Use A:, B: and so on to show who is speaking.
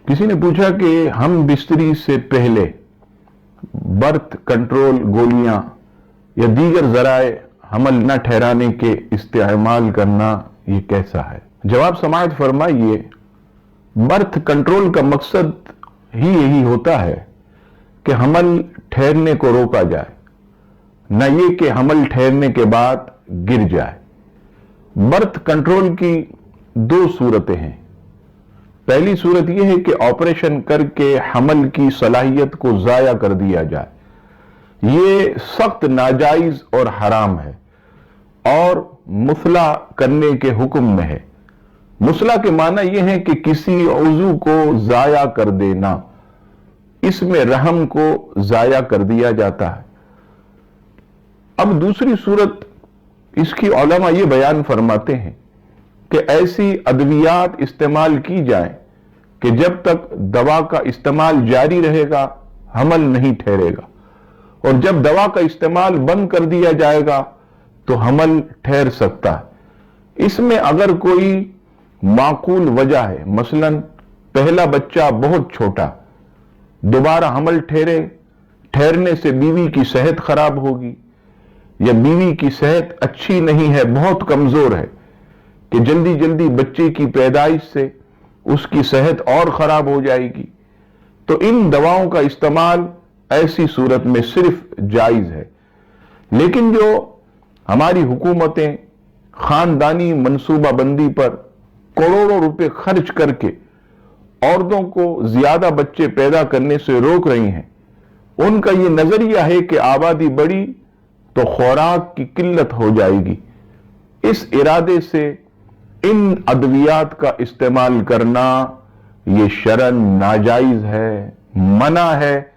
A: किसी ने पूछा कि हम बिस्तरी से पहले बर्थ कंट्रोल गोलियां या दीगर जराए हमल न ठहराने के इस्तेमाल करना ये कैसा है? जवाब समाअत फरमाइए, बर्थ कंट्रोल का मकसद ही यही होता है कि हमल ठहरने को रोका जाए, न ये कि हमल ठहरने के बाद गिर जाए। बर्थ कंट्रोल की दो सूरतें हैं। पहली सूरत यह है कि ऑपरेशन करके हमल की सलाहियत को जाया कर दिया जाए। ये सख्त नाजायज और हराम है और मुसला करने के हुक्म में है। मुसला के माना यह है कि किसी उज़ू को जाया कर देना, इसमें रहम को जाया कर दिया जाता है। अब दूसरी सूरत इसकी उलमा ये बयान फरमाते हैं कि ऐसी अद्वियात इस्तेमाल की जाए कि जब तक दवा का इस्तेमाल जारी रहेगा हमल नहीं ठहरेगा, और जब दवा का इस्तेमाल बंद कर दिया जाएगा तो हमल ठहर सकता है। इसमें अगर कोई माकूल वजह है, मसलन पहला बच्चा बहुत छोटा, दोबारा हमल ठहरने से बीवी की सेहत खराब होगी, या बीवी की सेहत अच्छी नहीं है, बहुत कमजोर है कि जल्दी जल्दी बच्चे की पैदाइश से उसकी सेहत और खराब हो जाएगी, तो इन दवाओं का इस्तेमाल ऐसी सूरत में सिर्फ जायज है। लेकिन जो हमारी हुकूमतें खानदानी मनसूबाबंदी पर करोड़ों रुपए खर्च करके औरतों को ज्यादा बच्चे पैदा करने से रोक रही हैं, उनका यह नजरिया है कि आबादी बढ़ी तो खुराक की किल्लत हो जाएगी। इस इरादे से इन अद्वियात का इस्तेमाल करना ये शरन नाजायज है, मना है।